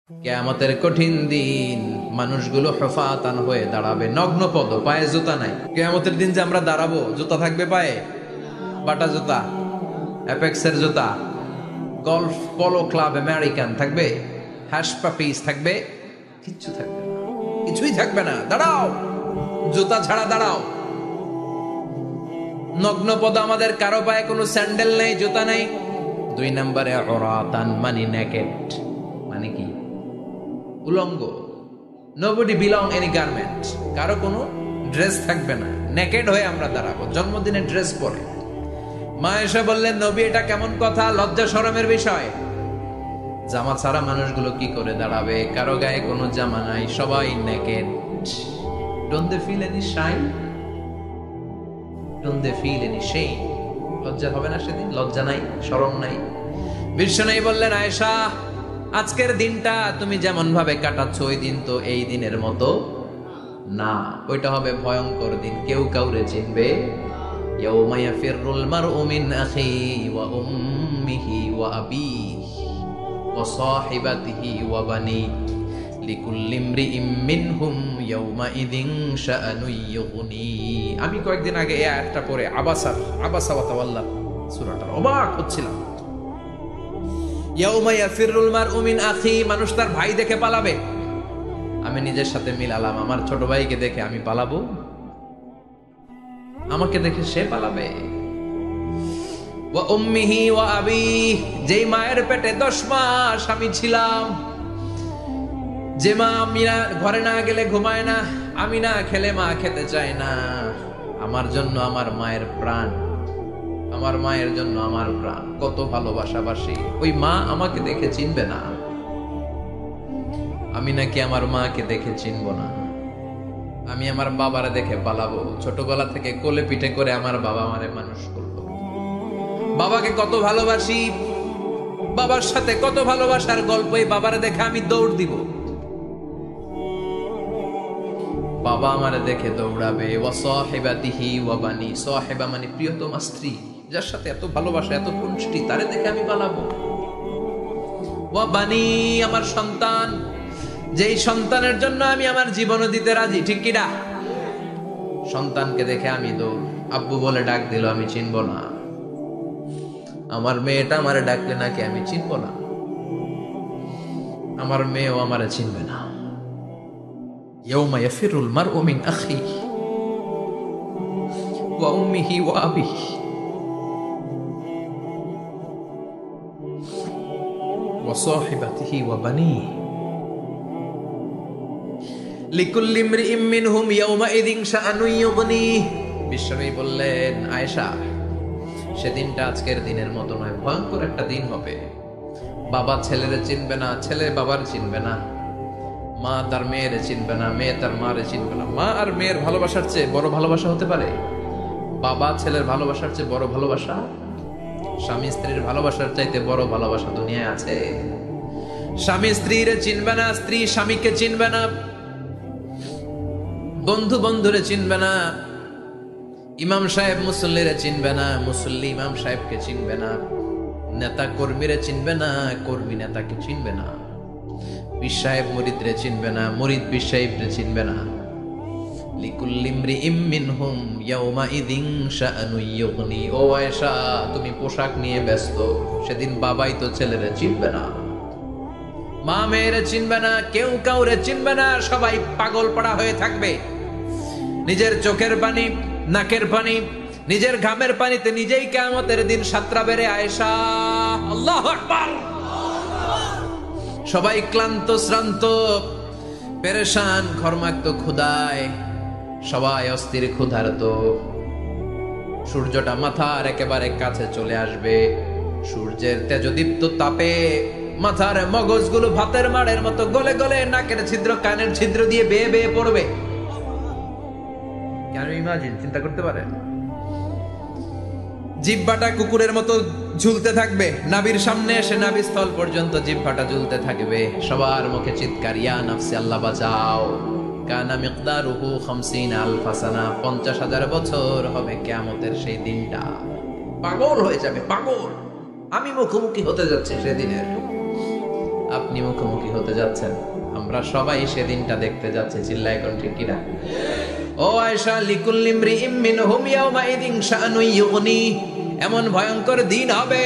কিয়ামতের কঠিন দিন মানুষগুলো হুফাতান হয়ে দাঁড়াবে, নগ্ন পদ, পায়ে জুতা নাই। কিয়ামতের দিন যে আমরা দাঁড়াবো, জুতা থাকবে পায়ে? বাটা জুতা, অ্যাপেক্সের জুতা, গলফ পলো ক্লাব আমেরিকান থাকবে, হ্যাশ পাপিস থাকবে? কিচ্ছু থাকবে না, কিছুই থাকবে না। দাঁড়াও, জুতা ছাড়া দাঁড়াও। নগ্ন পদ, আমাদের কারো পায়ে কোনো স্যান্ডেল নেই, জুতা নেই। 2 নম্বরে অরাতান, মানে নেকেড, মানে কি? উলঙ্গ। নোবডি বিলং এনি গার্মেন্ট, কারো কোনো ড্রেস থাকবে না, নেকেড হয়ে আমরা দাঁড়াবো, জন্মদিনের ড্রেস পরে। মা এসে বললেন, নবী এটা কেমন কথা, লজ্জা শরমের বিষয়। জামা ছাড়া মানুষগুলো কি করে দাঁড়াবে? কারো গায়ে কোনো জামা নাই, সবাই naked. Don't they feel any shame? Don't they feel any shame? লজ্জা হবে না সেদিন? লজ্জা নাই, শরম নাই। বিশ্বনবী বললেন, আয়েশা, আজকের দিনটা তুমি যেমন ভাবে কাটাচ্ছ, ওই দিন তো এই দিনের মতো না, ওইটা হবে ভয়ঙ্কর দিন, কেউ কাউরে চিনবে। ইয়াউমা ইয়াফিরুল মারউ মিন আখিহি ওয়া উম্মিহি ওয়া আবিহি ওয়া সাহিবাতিহি ওয়া বানিহি লিকুল্লি ইমরিইম মিনহুম ইয়াউমা ইযিন শাআনুন ইউগনি। আমি কয়েকদিন আগে এই আয়াতটা পড়ে আবাসা ওয়া তাওয়াল্লা সূরাটার অবাক হচ্ছিলাম। ইয়াউমা ইয়াফিরুল মারউ মিন আখি, মানুষ তার ভাই দেখে পালাবে। আমি নিজের সাথে মিলালাম, আমার ছোট ভাইকে দেখে আমি পালাবো? আমাকে দেখে সে পালাবে? ওয়া উম্মিহি ওয়া আবিহি, যেই মায়ের পেটে 10 মাস আমি ছিলাম, যে মা আমি না ঘরে না গেলে ঘুমায় না, আমি না খেলে মা খেতে চায় না, আমার জন্য আমার মায়ের প্রাণ, আমার মায়ের জন্য আমার প্রাণ, কত ভালোবাসাবাসী। ওই মা আমাকে দেখে চিনবে না, আমি নাকি আমার মাকে দেখে চিনব না। আমি আমার বাবারে দেখে পালাবো। ছোটবেলা থেকে কোলে পিঠে করে আমার বাবা আমারে মানুষ করলো, বাবাকে কত ভালোবাসি, বাবার সাথে কত ভালোবাসার গল্প, এই বাবারে দেখে আমি দৌড় দিব, বাবা আমারে দেখে দৌড়াবে। ওয়া সাহিবাতিহি ওয়া বানি, সাহিবা মানে প্রিয়তমা স্ত্রী, যার সাথে এত ভালোবাসা, এত পুষ্টি, তারে দেখে আমি পালাবো। ওয়া বানি, আমার সন্তান, যেই সন্তানের জন্য আমি আমার জীবনও দিতে রাজি, ঠিক কিনা? সন্তানকে দেখে আমি দৌড়। আব্বু বলে ডাক দিল, আমি চিনব না। আমার মেয়েটা আমারে ডাকলে নাকি আমি চিনব না, আমার মেয়েও আমারে চিনবে না। ইয়াউমা ইয়াফিরুল মারউ মিন আখিহি ওয়া উম্মিহি ওয়া আবিহি ওয়া সাহিবাতিহি ওয়া বানিহি লিকুল্লি ইমরিইম মিনহুম ইয়াউমা ইযিন শাআনুন ইউগনি। বিশ্বনবী বললেন, আয়েশা, সেদিনটা আজকের দিনের মতো নয়, ভয়ঙ্কর একটা দিন হবে। বাবা ছেলেরে চিনবে না, ছেলে বাবার চিনবে না, মা তার মেয়েরে চিনবে না, মেয়ে তার মারে চিনবে না। মা আর মেয়ের ভালোবাসার চেয়ে বড় ভালোবাসা হতে পারে? বাবা ছেলের ভালোবাসার চেয়ে বড় ভালোবাসা? স্বামী স্ত্রীর ভালোবাসার চাইতে বড় ভালোবাসা দুনিয়ায় আছে? স্বামী স্ত্রীরে চিনবে না, স্ত্রী স্বামীকে চিনবে না, বন্ধু বন্ধুরে চিনবে না, ইমাম সাহেব মুসল্লিরে চিনবে না, মুসল্লি ইমাম সাহেবকে চিনবে না, নেতা কর্মীরে চিনবে না, কর্মী নেতাকে চিনবে না, পীর সাহেব মুরিদরে চিনবে না, মুরিদ পীর সাহেবরে চিনবে না। লিকুল্লি ইমরিইম মিনহুম ইয়াউমা ইযিন শাআনুন ইউগনি। ও আয়েশা, তুমি পোশাক নিয়ে ব্যস্ত, সেদিন বাবাই তো ছেলেরে চিনবে না, মা মেয়েরে চিনবে না, কেউ কাউরে চিনবে না, সবাই পাগল পাড়া হয়ে থাকবে। নিজের চোখের পানি, নাকের পানি, নিজের ঘামের পানিতে নিজেই কিয়ামতের দিন সাতরা বেড়ে। আয়েশা, আল্লাহু আকবার। সবাই ক্লান্ত শ্রান্ত, পেরেশান, ঘর্মাক্ত, ক্ষুধায়, সবাই অস্থির ক্ষুধার্ত। সূর্যটা মাথার একেবারে কাছে চলে আসবে, সূর্যের তেজদীপ্ত তাপে মাথার মগজগুলো ভাতের মাড়ের মতো গলে গলে নাকের ছিদ্র, কানের ছিদ্র দিয়ে বেয়ে বেয়ে পড়বে। কেন ইমাজিন, চিন্তা করতে পারে? জিহ্বাটা কুকুরের মতো ঝুলতে থাকবে, নাভির সামনে এসে নাভিস্থল পর্যন্ত জিহ্বাটা ঝুলতে থাকবে। সবার মুখে চিৎকার, ইয়া নাফসি, আল্লাহ বাঁচাও। কানা মিকদারুহু 50 আলফা সানা, 50,000 বছর হবে কিয়ামতের সেই দিনটা। পাগল হয়ে যাবে, পাগল। আমি মুখোমুখি হতে যাচ্ছি সেদিনের। আপনি মুখোমুখি হতে যাচ্ছেন, আমরা সবাই সেদিনটা দেখতে যাচ্ছি। চিল্লায় কোন ঠিক কিনা? ও আয়েশা, লিকুল্লি ইমরিইম মিনহুম ইয়াওমাইযিন শাআনুন ইউগনি, এমন ভয়ঙ্কর দিন হবে,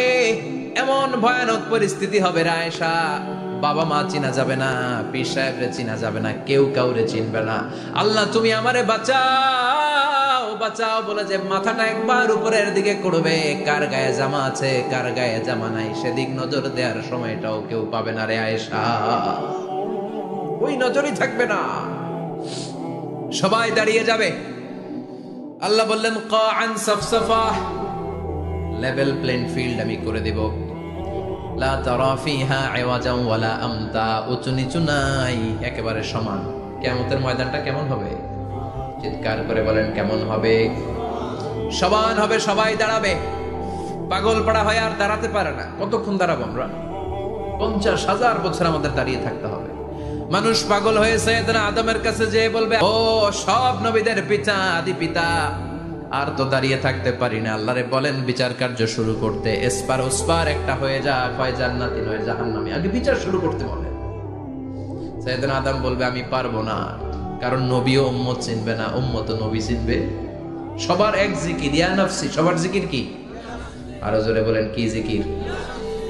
এমন ভয়ানক পরিস্থিতি হবে রে আয়েশা, বাবা মা চিনা যাবে না, পীর সাহেবরে চিনা যাবে না, কেউ কাউরে চিনবে না। আল্লাহ তুমি আমারে বাঁচাও বাঁচাও বলে যে মাথাটা একবার উপরের দিকে করবে, কার গায়ে জামা আছে কার গায়ে জামা নাই সেদিক নজর দেওয়ার সময়টাও কেউ পাবে না রে আয়েশা, ওই নজরই থাকবে না, সবাই দাঁড়িয়ে যাবে। আল্লাহ বললেন কাআন সাফসাফা, লেভেল প্লেন ফিল্ড আমি করে দেব, লা তারা ফিহা আওয়াজান ওয়ালা আমতা, উঁচু নিচু নাই, একেবারে সমান। কিয়ামতের ময়দানটা কেমন হবে? চিৎকার করে বলেন কেমন হবে? সমান হবে, সবাই দাঁড়াবে। পাগল পাড়া হয় আর দাঁড়াতে পারে না। কতক্ষণ দাঁড়াবো আমরা? 50,000 বছর আমাদের দাঁড়িয়ে থাকতে হবে। মানুষ পাগল হয়ে সাইয়েদনা আদমের কাছে যেয়ে বলবে, ও সব নবীদের পিতা, আদি পিতা, আর তো দাঁড়িয়ে থাকতে পারি না, আল্লাহরে বলেন বিচার কার্য শুরু করতে, এসপার ওসপার একটা হয়ে যাক, হয় জান্নাতি নয় জাহান্নামী, আগে বিচার শুরু করতে বলে। সাইয়েদনা আদম বলবে আমি পারবো না, কারণ নবী ও উম্মত চিনবে না, উম্মত ও নবী চিনবে। সবার এক জিকির, ইয়া নাফসি, সবার জিকির কি? আরো জোরে বলেন কি জিকির?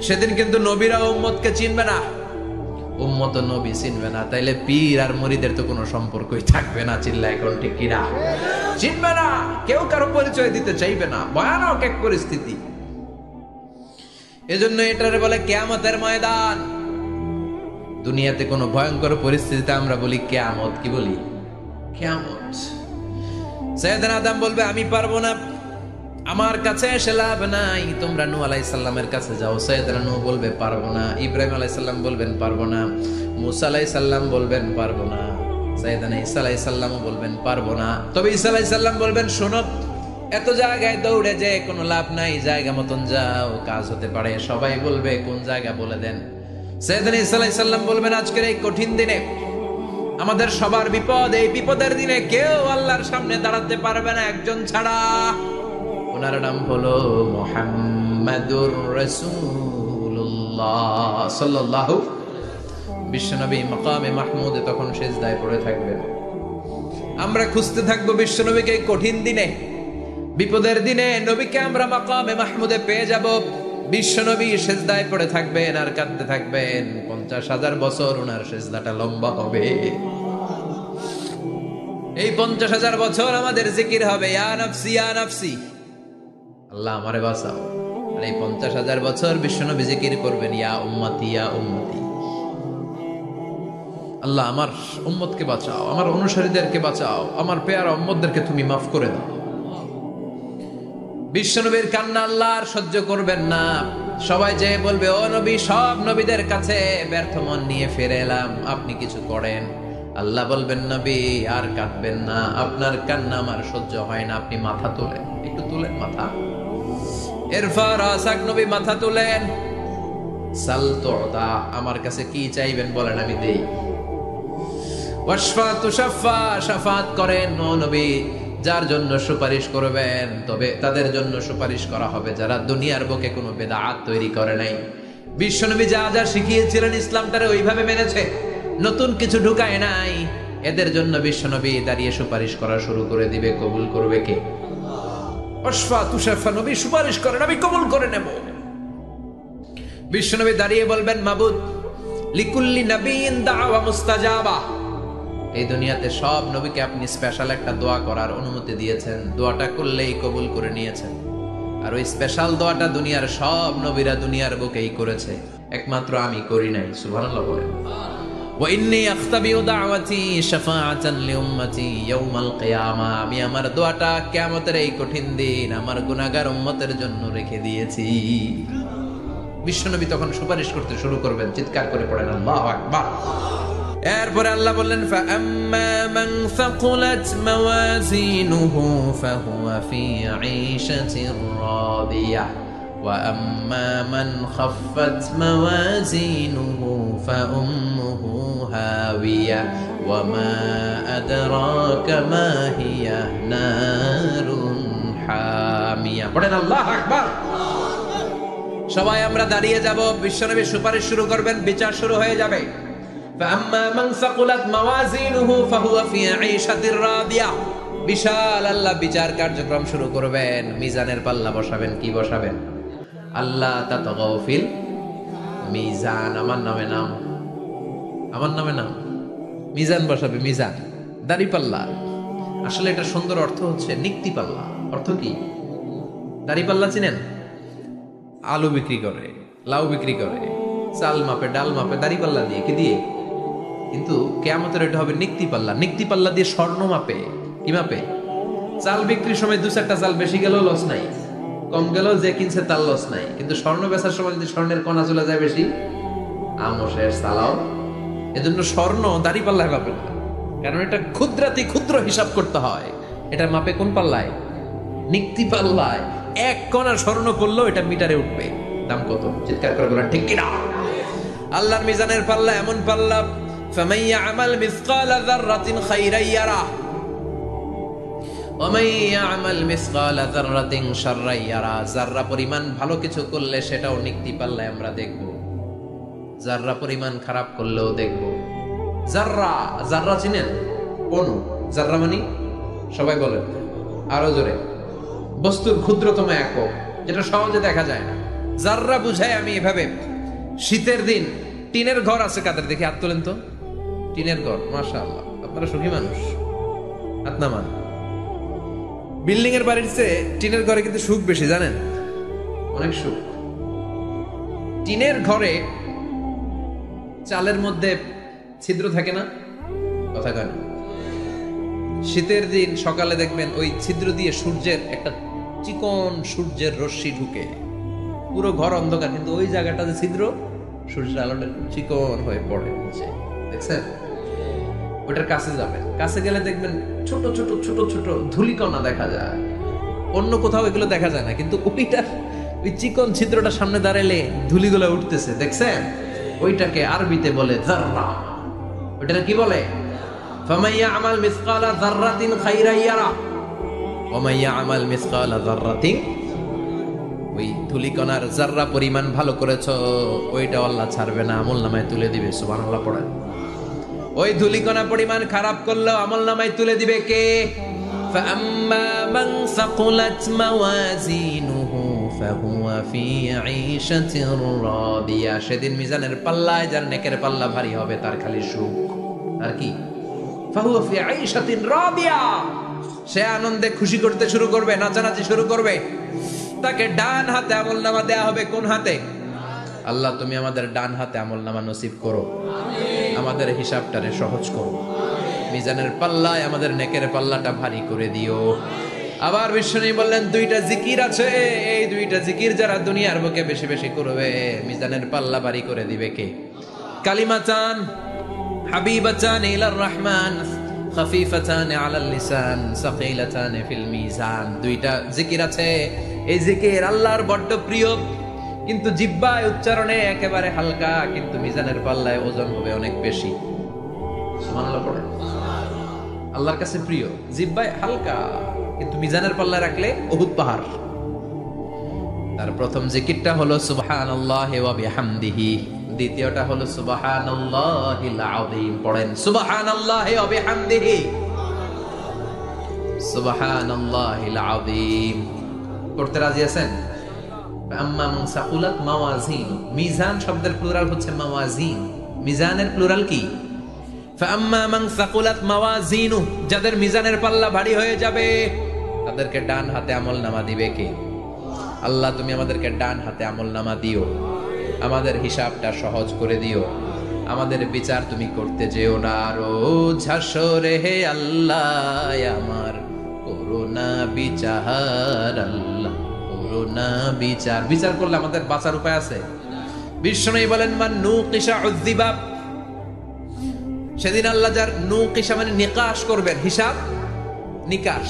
সেদিন কিন্তু নবীরা উম্মতকে চিনবে না, উম্মত নবী চিনবে না, তাইলে পীর আর মুরিদের তো কোনো সম্পর্কই থাকবে না। চিল্লায় কোন ঠিক কিনা? চিনবে না, কেউ কারো পরিচয় দিতে চাইবে না, ভয়ানক এক পরিস্থিতি। এজন্য এটারে বলে কিয়ামতের ময়দান। দুনিয়াতে কোনো ভয়ঙ্কর পরিস্থিতিতে আমরা বলি কিয়ামত, কি বলি? কিয়ামত। সাইয়েদনা আদম বলবে আমি পারবো না, আমার কাছে এসে লাভ নাই, তোমরা নূহ আলাইহিস সালামের কাছে যাও। সাইয়েদনা নূহ বলবে পারবো না, ইব্রাহিম আলাইহিস সালাম বলবেন পারবো না, মুসা আলাইহিস সালাম বলবেন পারবো না, সাইয়েদনা ঈসা আলাইহিস সালামও বলবেন পারবো না। তবে ঈসা আলাইহিস সালাম বলবেন শোনো, এত জায়গায় দৌড়ে যে কোনো লাভ নাই, জায়গা মতন যাও, কাজ হতে পারে। সবাই বলবে কোন জায়গা বলে দেন। সাইয়েদনা ঈসা আলাইহিস সালাম বলবেন আজকের এই কঠিন দিনে আমাদের সবার বিপদ, এই বিপদের দিনে কেউ আল্লাহর সামনে দাঁড়াতে পারবে না একজন ছাড়া, ওনার নাম হলো মুহাম্মাদুর রাসূলুল্লাহ সাল্লাল্লাহু। বিশ্বনবী মাকামে মাহমুদে তখন সিজদায় পড়ে থাকবেন, আমরা খুঁজতে থাকবো বিশ্বনবীকে। এই কঠিন দিনে, বিপদের দিনে নবীকে আমরা মাকামে মাহমুদে পেয়ে যাব। বিশ্বনবী সিজদায় পড়ে থাকবেন আর কাঁদতে থাকবেন, 50,000 বছর ওনার সিজদাটা লম্বা হবে। এই 50,000 বছর আমাদের জিকির হবে ইয়া নাফসি ইয়া নাফসি, আল্লাহ আমারে বাঁচাও। আর এই 50,000 বছর বিশ্বনবী জিকির করবেন ইয়া উম্মতি ইয়া উম্মতি, আল্লাহ আমার উম্মতকে বাঁচাও, আমার অনুসারীদেরকে বাঁচাও, আমার পেয়ারা উম্মতদেরকে তুমি মাফ করে দাও। বিশ্বনবীর কান্না আল্লাহ আর সহ্য করবেন না। সবাই যে বলবে ও নবী, সব নবীদের কাছে ব্যর্থ মন নিয়ে ফিরে এলাম, আপনি কিছু করেন। আল্লাহ বলবেন নবী আর কাঁদবেন না, আপনার কান্না আমার সহ্য হয় না, আপনি মাথা তোলেন, একটু তুলেন মাথা। এরপর আসাক নবী মাথা তুলেন, সাল তুতা, আমার কাছে কি চাইবেন বলেন আমি দেই। ওয়াশফা তুশাফা, শাফাত করেন ও নবী, যার জন্য সুপারিশ করবেন তবে তাদের জন্য সুপারিশ করা হবে যারা দুনিয়ার বুকে কোনো বেদাত তৈরি করে নাই। বিশ্বনবী যা যা শিখিয়েছিলেন ইসলামটারে ওইভাবে মেনেছে, নতুন কিছু ঢুকায় নাই, এদের জন্য বিশ্বনবী দাঁড়িয়ে সুপারিশ করা শুরু করে দিবে। কবুল করবে কে? ওয়াশফা তুশাফা, নবী সুপারিশ করেন, আমি কবুল করে নেব। বিশ্বনবী দাঁড়িয়ে বলবেন মাবুদ, লিকুল্লি নবিয়্যিন দাওয়া মুস্তাজাবা, এই দুনিয়াতে সব নবীকে আপনি স্পেশাল একটা দোয়া করার অনুমতি দিয়েছেন, দোয়াটা করলেই কবুল করে নিয়েছেন। আর ওই স্পেশাল দোয়াটা দুনিয়ার সব নবীরা দুনিয়ার বুকেই করেছে, একমাত্র আমি করি নাই। সুবহানাল্লাহ বলেন। ওয়া ইন্নী আখতাবিউ দাওয়াতি শাফাআতান লিউম্মতি ইয়াউমাল কিয়ামা, আমি আমার দোয়াটা কিয়ামতের এই কঠিন দিন আমার গুনাহগার উম্মতের জন্য রেখে দিয়েছি। বিশ্বনবী তখন সুপারিশ করতে শুরু করবেন, চিৎকার করে পড়েন আল্লাহু আকবার। এরপরে আল্লাহ বললেন ফাআম্মা মান সাকুলাত মাওয়াজিনুহু ফাহুয়া ফি ঈশাতির রাদিয়াহ ওয়া আম্মা মান খাফফাত মাওয়াজিনুহু ফাউম্মুহু হাওিয়া ওয়া মা আদরাকা মা হিয়া নারুন হামিয়া। পড়েন আল্লাহু আকবার। সবাই আমরা দাঁড়িয়ে যাব, বিশ্বনবী সুপারিশ শুরু করবেন, বিচার শুরু হয়ে যাবে। فأما من ثقلت موازينه فهو في عيشة راضية। বিশাল আল্লাহ বিচার কার্যক্রম শুরু করবেন, মিজানের পাল্লা বসাবেন। কি বসাবেন? আল্লাহ তাতগাউ ফিল মিজান। আমার নামে নাম, আমার নামে নাম। মিজান বসাবে, মিজান দাড়ি পাল্লা। আসলে এটা সুন্দর অর্থ হচ্ছে নিক্তি পাল্লা। অর্থ কি? দাড়ি পাল্লা চিনেন? আলু বিক্রি করে, লাউ বিক্রি করে, চাল মাপে, ডাল মাপে, দাড়ি পাল্লা দিয়ে। কি দিয়ে? কিন্তু কিয়ামতের এটা হবে নিক্তি পাল্লা। নিক্তি পাল্লা দিয়ে স্বর্ণ মাপে। কি মাপে? চাল বিক্রির সময় 2-4টা চাল বেশি গেলেও লস নাই, কম গেলেও যে কিনছে তার লস নাই। কিন্তু স্বর্ণ বেচার সময় যদি স্বর্ণের কণা চলে যায় বেশি, আমশের সালাও। এজন্য স্বর্ণ দাড়ি পাল্লায় মাপে না, কারণ এটা ক্ষুদ্রাতি ক্ষুদ্র হিসাব করতে হয়। এটা মাপে কোন পাল্লায়? নিক্তি পাল্লায়। 1 কণা স্বর্ণ পড়লেও এটা মিটারে উঠবে। দাম কত? চিৎকার করে বলেন ঠিক কিনা? আল্লাহর মিজানের পাল্লা এমন পাল্লা, فمن يعمل مثقال ذرة خيرا يره ومن يعمل مثقال ذرة شرا يره। যাররা পরিমাণ ভালো কিছু করলে সেটাও নিক্তি পাল্লায় আমরা দেখব, যাররা পরিমাণ খারাপ করলেও দেখব। যাররা, যাররা চিনেন? অনু, যাররা মানে সবাই বলেন আরো জোরে। বস্তুর ক্ষুদ্রতম একক, যেটা সহজে দেখা যায় না। যাররা বুঝায় আমি এভাবে, শীতের দিন টিনের ঘর আছে কাদের? দেখি হাত তোলেন তো। টিনের ঘর, মাশাআল্লাহ, আপনারা সুখী মানুষ। হাত নামান। বিল্ডিং এর বাড়ির চেয়ে টিনের ঘরে কিন্তু সুখ বেশি, জানেন? অনেক সুখ। টিনের ঘরে চালের মধ্যে ছিদ্র থাকে না, কথা কেন? শীতের দিন সকালে দেখবেন ওই ছিদ্র দিয়ে সূর্যের একটা চিকন সূর্যের রশ্মি ঢুকে, পুরো ঘর অন্ধকার, কিন্তু ওই জায়গাটাতে ছিদ্র, সূর্যের আলোটা চিকন হয়ে পড়ে নিচে, দেখছেন? ওটার কাছে যাবেন, কাছে গেলে দেখবেন ছোট ছোট ছোট ছোট ধূলিকণা দেখা যায়। অন্য কোথাও এগুলো দেখা যায় না, কিন্তু ওইটার ওই চিকন ছিদ্রটা সামনে দাঁড়ালে ধূলিগুলো উঠতেছে, দেখছেন? ওইটাকে আরবিতে বলে যাররা। ওইটাকে কি বলে? ফামান ইয়ামাল মিসকালা যাররাতিন খাইরান ইয়ারা ওয়া মান ইয়ামাল মিসকালা যাররাতিন। ওই ধূলিকণার যাররা পরিমাণ ভালো করেছো, ওইটা আল্লাহ ছাড়বে না, আমলনামায় তুলে দিবে। সুবহানাল্লাহ পড়েন। ওই ধূলিকণা পরিমাণ খারাপ করলেও আমলনামায় তুলে দিবে কে? فأما من ثقلت موازينه فهو في عيشة راضية। সেদিন মিজানের পাল্লায় যার নেকের পাল্লা ভারী হবে তার খালি সুখ। আর কি? فهو في عيشة راضية। সে আনন্দে খুশি করতে শুরু করবে, নাচানাচি শুরু করবে। তাকে ডান হাতে আমলনামা দেয়া হবে। কোন হাতে? আল্লাহ তুমি আমাদের ডান হাতে আমলনামা নসিব করো, আমাদের হিসাবটারে সহজ করো, মিজানের পাল্লায় আমাদের নেকের পাল্লাটা ভারী করে দিও। আবার বিশ্বনবী বললেন 2টা জিকির আছে, এই 2টা জিকির যারা দুনিয়ার বুকে বেশি বেশি করবে মিজানের পাল্লা ভারী করে দিবে কে? কালিমাতান হাবিবাতান ইলার রহমান খাফিফাতান আলাল লিসান সাকিলাতান ফিল মিজান। 2টা জিকির আছে, এই জিকির আল্লাহর বড্ড প্রিয়, কিন্তু জিহ্বায় উচ্চারণে একেবারে হালকা, কিন্তু মিজানের পাল্লায় ওজন হবে অনেক বেশি। সুবহানাল্লাহ পড়ে। আল্লাহর কাছে প্রিয়, জিহ্বায় হালকা, কিন্তু মিজানের পাল্লায় রাখলে উহুদ পাহাড়। তার প্রথম জিকিরটা হলো সুবহানাল্লাহি ওয়া বিহামদিহি, দ্বিতীয়টা হলো সুবহানাল্লাহিল আযীম। পড়েন সুবহানাল্লাহি ওয়া বিহামদিহি, সুবহানাল্লাহিল আযীম। পড়তে রাজি আছেন? আম্মা মান সাকুলাত মাওয়াজিন। মিজান শব্দের প্লুরাল হচ্ছে মাওয়াজিন। মিজানের প্লুরাল কি? ফাআম্মা মান সাকুলাত মাওয়াজিনু। যাদের মিজানের পাল্লা ভারী হয়ে যাবে তাদেরকে ডান হাতে আমলনামা দিবে কে? আল্লাহ তুমি আমাদেরকে ডান হাতে আমলনামা দিও, আমাদের হিসাবটা সহজ করে দিও, আমাদের বিচার তুমি করতে যেও না। রোজ হাসরে হে আল্লাহ আমার করুণা বিচার, আল্লাহ করুণা বিচার। বিচার করলে আমাদের বাঁচার উপায় আছে। বিশ্বনবী বলেন মান নুকিশা উযযিবা। সেদিন আল্লাহ যার নুকিশা মানে নিকাশ করবেন, হিসাব নিকাশ।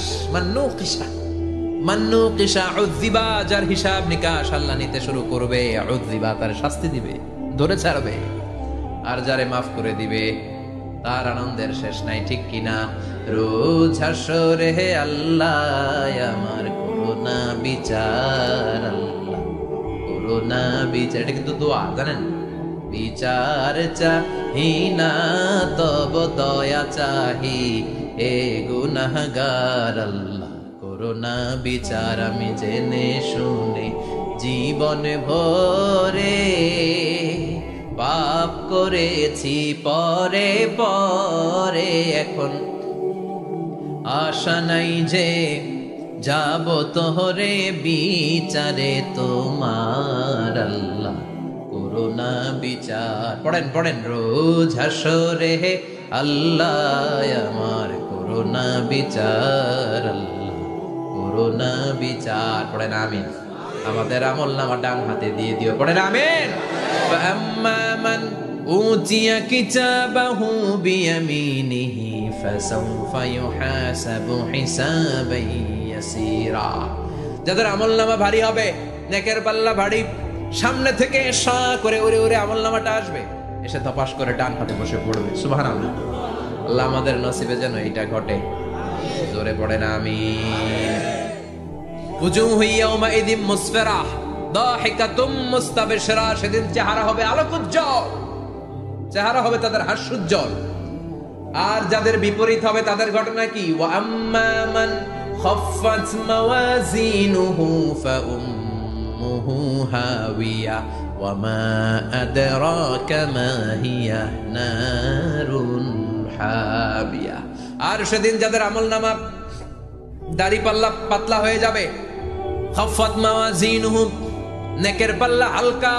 মান নুকিশা উযযিবা, যার হিসাব নিকাশ আল্লাহ নিতে শুরু করবে, উযযিবা তার শাস্তি দিবে, ধরে ছাড়বে। আর যারে মাফ করে দিবে তার আনন্দের শেষ নাই, ঠিক কিনা? রোজ হাসরে হে আল্লাহ আমার করুণা বিচার, আল্লাহ করোনা বিচার, এটা কিন্তু দোয়া জানেন। বিচার চাহি না তব দয়া চাহি, এ গুনাহগার আল্লাহ করোনা বিচার। আমি জেনে শুনে জীবন ভরে পাপ করেছি পরে পরে, এখন আশা নাই যে যাব তোহরে বিচারে তোমার আল্লাহ করোনা বিচার। পড়েন পড়েন রোজ হাসরে আল্লাহ আমার করোনা বিচার, আল্লাহ করোনা বিচার। পড়েন আমিন। আমাদের আমল নামা ডান হাতে দিয়ে দিও, পড়েন আমিন। ফাম্মা মান উতিয়া কিতাবাহু বিয়ামিনিহি ফাসাউফা ইউহাসাবু হিসাবান ইয়াসীরা। যাদের আমল নামা ভারী হবে, নেকের পাল্লা ভারী, সামনে থেকে সা করে উড়ে উড়ে আমল নামাটা আসবে, এসে তপাস করে ডান হাতে বসে পড়বে। সুবহানাল্লাহ। আল্লাহ আমাদের নসিবে যেন এটা ঘটে। জোরে পড়েন আমিন। উজুহু ইয়াউমাইযিন মুসফিরাহ দাহিকাতুম মুস্তাবশিরা। সেদিন চেহারা হবে আলোকোজ্জ্বল, চেহারা হবে তাদের হাস্যোজ্জ্বল। আর যাদের বিপরীত হবে তাদের ঘটনা কি? ওয়া আম্মা মান খাফফাত মাওয়াজিনুহু ফাউম্মুহু হাওিয়া ওয়া মা আদরাকা মা হিয়া নারুন হাবিয়া। আর সেদিন যাদের আমলনামা দাড়ি পাল্লা পাতলা হয়ে যাবে, খাফফাত মাওয়াজিনুহু নেকের পাল্লা হালকা,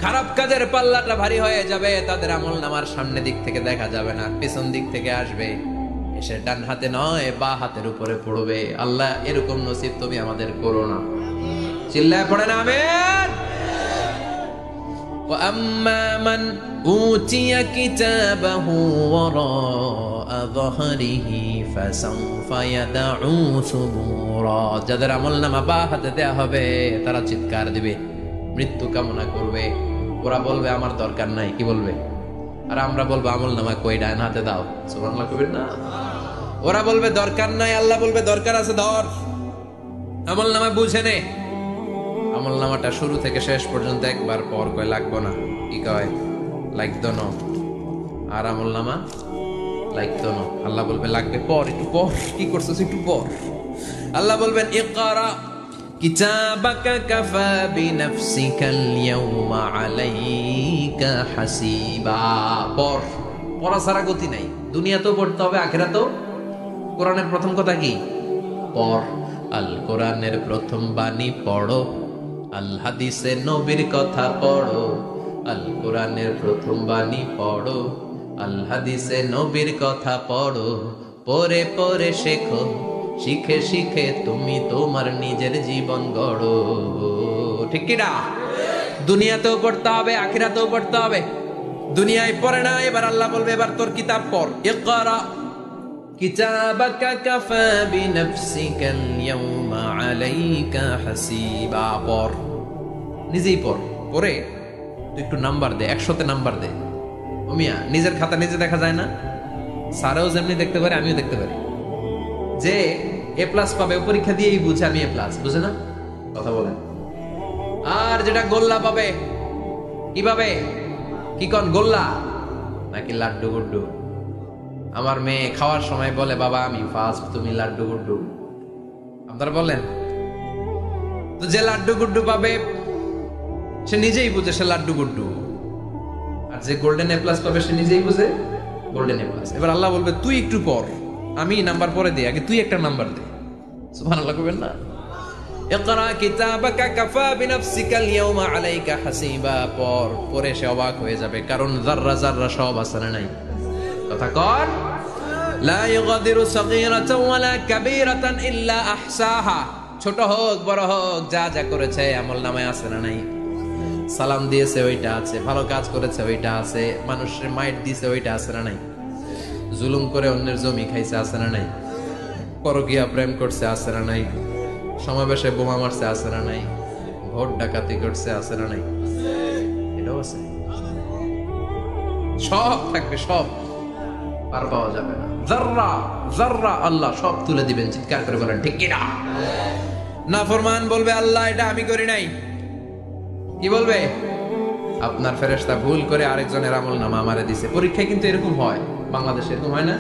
খারাপ কাজের পাল্লাটা ভারী হয়ে যাবে, তাদের আমলনামার সামনে দিক থেকে দেখা যাবে না, পেছন দিক থেকে আসবে, এসে ডান হাতে নয় বা হাতের উপরে পড়বে। আল্লাহ এরকম নসিব তুমি আমাদের করো না। চিল্লায় পড়েন আমিন। ওয়া আম্মা মান উতিয়া কিতাবাহু ওয়ারাআ যাহরিহি ফাসাউফা ইয়াদউ সুবুরা। যাদের আমলনামা বা হাতে দেয়া হবে তারা চিৎকার দিবে, মৃত্যু কামনা করবে। ওরা বলবে আমার দরকার নাই, কি বলবে? আর আমরা বলবো আমলনামা কই, ডান হাতে দাও। সুবহানাল্লাহ কইবেন না? ওরা বলবে দরকার নাই, আল্লাহ বলবে দরকার আছে, ধর। আমলনামা বুঝে নে। আমলনামাটা শুরু থেকে শেষ পর্যন্ত একবার পর কয় লাগবো না, কি কয়? লাগতো না। আর আমলনামা লাগতো না, আল্লাহ বলবে লাগবে পর, একটু পর। কি করছিস? একটু পর। আল্লাহ বলবেন ইকরা কিতাবাকা কাফা বিনাফসিকাল ইয়াউমা আলাইকা হাসিবা। পর, পড়া ছাড়া গতি নাই। দুনিয়াতেও পড়তে হবে, আখিরাতেও। কোরআনের প্রথম কথা কি? পড়। আল কোরআনের প্রথম বাণী পড়ো, আল হাদিসে নবীর কথা পড়ো। আল কোরআনের প্রথম বাণী পড়ো, আল হাদিসে নবীর কথা পড়ো। পড়ে পড়ে শেখো, শিখে শিখে তুমি তোমার নিজের জীবন গড়ো। ঠিক কি না? দুনিয়াতেও পড়তে হবে, আখিরাতেও পড়তে হবে। দুনিয়ায় পড়ে না, এবার আল্লাহ বলবে এবার তোর কিতাব পড়। ইকরা কিতাবাকা কাফা বিনাফসিকাল ইয়াউমা আলাইকা হাসিবা। পড়, নিজেই পড়। পড়ে তুই একটু নাম্বার দে, 100তে নাম্বার দে। ও মিয়া, নিজের খাতা নিজে দেখা যায় না? স্যারও যেমনি দেখতে পারে, আমিও দেখতে পারি। যে এ প্লাস পাবে পরীক্ষা দিয়েই বুঝে আমি এ প্লাস, বুঝে না? কথা বলেন। আর যেটা গোল্লা পাবে কিভাবে? কি কন, গোল্লা নাকি লাড্ডু গুড্ডু? আমার মেয়ে খাওয়ার সময় বলে বাবা আমি ফার্স্ট, তুমি লাড্ডু গুড্ডু। আপনারা বলেন তো, যে লাড্ডু গুড্ডু পাবে সে নিজেই বুঝে সে লাড্ডু গুড্ডু, আর যে গোল্ডেন এ প্লাস পাবে সে নিজেই বুঝে গোল্ডেন এ প্লাস। এবার আল্লাহ বলবে তুই একটু পর, আমি নাম্বার পরে দিই, আগে তুই একটা নাম্বার দে। সুবহানাল্লাহ কইবেন না? ইকরা কিতাবাকা কাফা বিনাফসিকাল ইয়াউমা আলাইকা হাসিবা। পর, পরে সে অবাক হয়ে যাবে, কারণ যাররা যাররা সব আসলে নাই। কথা কর। লা ইউগাদিরু সাগীরাতান ওয়ালা কাবীরাতান ইল্লা আহসাহা। ছোট হোক বড় হোক, যা যা করেছে আমলনামায় আছে না নাই? সালাম দিয়েছে ওইটা আছে, ভালো কাজ করেছে ওইটা আছে, মানুষের মাইট দিয়েছে ওইটা আছে না নাই? জুলুম করে অন্যের জমি খাইছে আছে না নাই? পরকীয়া প্রেম করছে আছে না নাই? সমাবেশে বোমা মারছে আছে না নাই? ভোট ডাকাতি করছে আছে না নাই? এটাও আছে। সব থাকবে, সব আর পাওয়া যাবে না। যাররা যাররা আল্লাহ সব তুলে দিবেন। চিৎকার করে বলেন ঠিক কিনা? নাফরমান বলবে আল্লাহ এটা আমি করি নাই, কি বলবে? আপনার ফেরেশতা ভুল করে আরেকজনের আমলনামা আমারে দিছে। পরীক্ষায় কিন্তু এরকম হয়, বাংলাদেশে এরকম হয় না?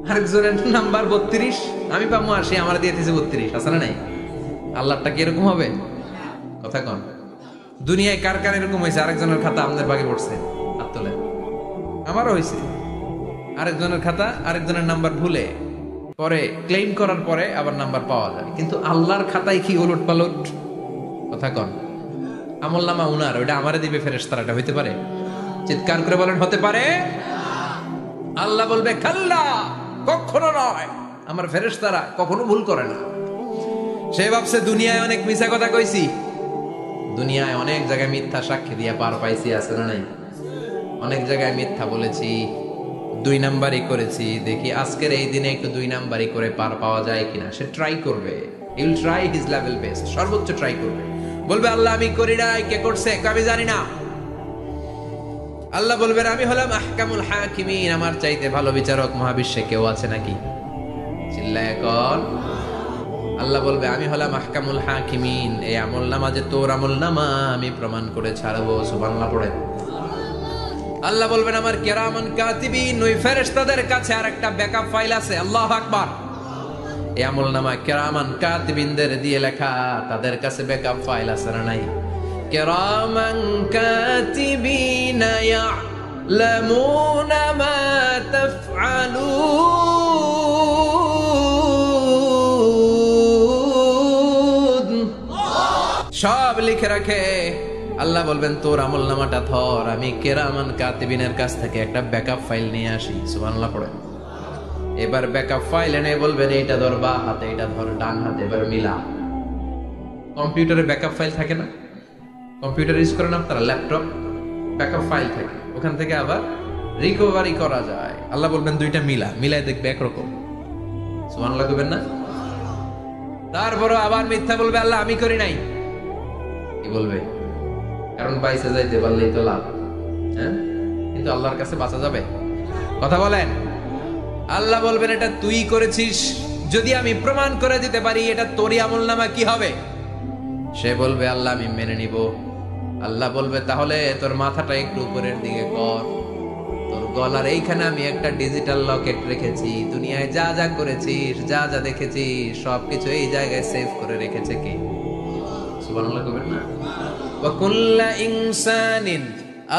আরেকজনের নাম্বার 32, আমি পাবো 80, আমার দিয়ে দিয়েছে 32, আছে না নাই? আল্লাহটা কি এরকম হবে? কথা কন। দুনিয়ায় কার কার এরকম হয়েছে আরেকজনের খাতা আমাদের ভাগে পড়ছে? হাত তোলেন। আমারও হয়েছে। আরেকজনের খাতা আরেকজনের নাম্বার ভুলে পরে ক্লেম করার পরে আবার নাম্বার পাওয়া যায়, কিন্তু আল্লাহর খাতায় কি ওলট পালট? কথা কন। আমলনামা উনার, ওইটা আমারে দিবে ফেরেশতারা, এটা হইতে পারে? চিৎকার করে বলেন, হতে পারে? আল্লাহ বলবে কাল্লা, কখনো নয়। আমার ফেরেশতারা কখনো ভুল করে না। সে ভাবছে দুনিয়ায় অনেক মিথ্যা কথা কইছি, দুনিয়ায় অনেক জায়গায় মিথ্যা সাক্ষী দিয়ে পার পাইছি, আছে না নাই? অনেক জায়গায় মিথ্যা বলেছি, 2 নাম্বারই করেছি, দেখি আজকের এই দিনে একটু 2 নাম্বারই করে পার পাওয়া যায় কিনা। সে ট্রাই করবে, he will try his level best, সর্বোচ্চ ট্রাই করবে। বলবে আল্লাহ আমি করি নাই, কে করছে আমি জানি না। আল্লাহ বলবেন আমি হলাম আহকামুল হাকিমিন, আমার চাইতে ভালো বিচারক মহাবিশ্বে কেউ আছে নাকি? চিল্লায় কর। আল্লাহ বলবে আমি হলাম আহকামুল হাকিমিন, এই আমলনামা যে তোর আমলনামা আমি প্রমাণ করে ছাড়বো। সুবহানাল্লাহ পড়ে। আল্লাহ বলবেন আমার কিরামান কাতিবিন, ওই ফেরেশতাদের কাছে আরেকটা ব্যাকআপ ফাইল আছে। আল্লাহু আকবার। এই আমলনামা কিরামান কাতিবিনদের দিয়ে লেখা, তাদের কাছে ব্যাকআপ ফাইল আছে না নাই? কিরামান কাতিবিনা ইয়ালামুনা মা তাফআলুন, সব লিখে রাখে। আল্লাহ বলবেন তোর আমলনামাটা ধর, আমি কিরামান কাতিবিনের কাছ থেকে একটা ব্যাকআপ ফাইল নিয়ে আসি। সুবহানাল্লাহ পড়ে। এবার ব্যাকআপ ফাইল এনে বলবেন এইটা ধর বা হাতে, এটা ধর ডান হাতে, এবার মিলা। কম্পিউটারে ব্যাকআপ ফাইল থাকে না? কম্পিউটার ইউজ করেন আপনারা, ল্যাপটপ, ব্যাকআপ ফাইল থাকে, ওখান থেকে আবার রিকভারি করা যায়। আল্লাহ বলবেন দুইটা মিলা, মিলাই দেখবে একরকম। সুবহানাল্লাহ কইবেন না? তারপরও আবার মিথ্যা বলবে আল্লাহ আমি করি নাই। কি বলবে? কারণ বাইসে যাইতে পারলেই তো লাভ, হ্যাঁ? কিন্তু আল্লাহর কাছে বাঁচা যাবে? কথা বলেন। আল্লাহ বলবেন এটা তুই করেছিস, যদি আমি প্রমাণ করে দিতে পারি এটা তোরই আমলনামা, কি হবে? সে বলবে আল্লাহ আমি মেনে নিব। আল্লাহ বলবে তাহলে তোর মাথাটা একটু উপরের দিকে কর, তোর গলার এইখানে আমি একটা ডিজিটাল লকেট রেখেছি, দুনিয়ায় যা যা করেছিস, যা যা দেখেছিস সবকিছু এই জায়গায় সেভ করে রেখেছে কে? সুবহানাল্লাহ কইবেন না? ওয়া কুল্লা ইনসানিন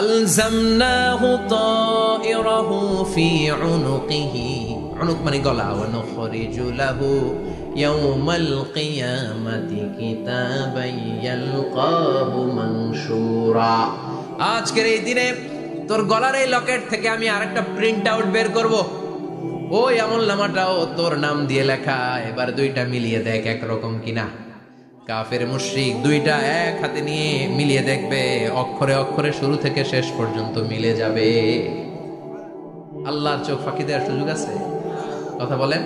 আলজামনাহু তায়রাহু ফি উনুকিহি, উনুক মানে গলা, ওয়া নুখরিজু লাহু ইয়াউমাল কিয়ামাতি কিতাবান ইয়ালকাহু মানশুরা। আজকের এই দিনে তোর গলার এই লকেট থেকে আমি আরেকটা প্রিন্ট আউট বের করব, ওই আমলনামাটাও তোর নাম দিয়ে লেখা। এবার দুইটা মিলিয়ে দেখ একরকম কিনা। কাফের মুশরিক দুইটা এক হাতে নিয়ে মিলিয়ে দেখবে, অক্ষরে অক্ষরে শুরু থেকে শেষ পর্যন্ত মিলে যাবে। আল্লাহর চোখ ফাঁকি দেওয়ার সুযোগ আছে? কথা বলেন।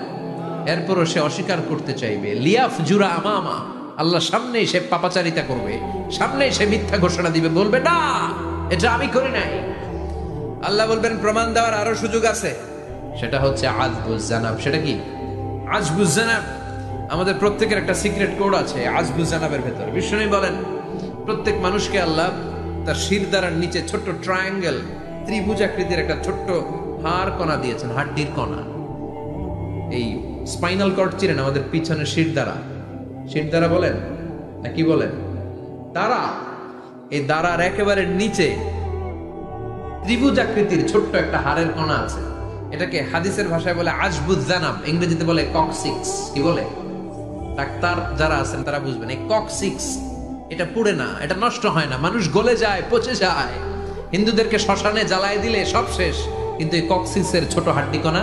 এরপরও সে অস্বীকার করতে চাইবে। লিয়াফ জুরা আমামা, আল্লাহ সামনেই সে পাপাচারিতা করবে, সামনেই সে মিথ্যা ঘোষণা দিবে, বলবে না এটা আমি করি নাই। আল্লাহ বলবেন প্রমাণ দেওয়ার আরো সুযোগ আছে, সেটা হচ্ছে আজবুজ জানাব। সেটা কি? আজবুজ জানাব। আমাদের প্রত্যেকের একটা সিক্রেট কোড আছে আজবুজ জানাবের ভেতর। বিষ্ণু বলেন প্রত্যেক মানুষকে আল্লাহ তার শিরদাঁড়ার নিচে ছোট্ট ট্রায়াঙ্গেল, ত্রিভুজ আকৃতির একটা ছোট্ট হাড় কণা দিয়েছেন, হাড্ডির কণা। এই স্পাইনাল কর্ড চিনেন, আমাদের পিছনে শিরদাঁড়া, শিরদাঁড়া বলেন না কি বলেন? দাঁড়া। এই দাঁড়ার একেবারে নিচে ত্রিভুজ আকৃতির ছোট্ট একটা হাড়ের কণা আছে। এটাকে হাদিসের ভাষায় বলে আজবুজ জানাব, ইংরেজিতে বলে ককসিক্স। কি বলে? ডাক্তার যারা আছেন তারা বুঝবেন। এই ককসিক্স এটা পুড়ে না, এটা নষ্ট হয় না, মানুষ গলে যায়, পচে যায়। হিন্দুদেরকে শ্মশানে জ্বালায় দিলে সব শেষ, কিন্তু এই ককসিক্সের ছোট হাড্ডি কণা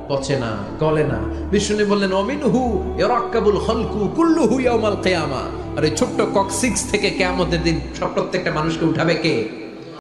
পচে না, গলে না। বিষ্ণু বললেন অমিনহু ইয়ারাক্কাবুল খালকু কুল্লুহু ইয়াউমাল কিয়ামা। আর এই ছোট্ট ককসিক্স থেকে কিয়ামতের দিন সব প্রত্যেকটা মানুষকে উঠাবে কে?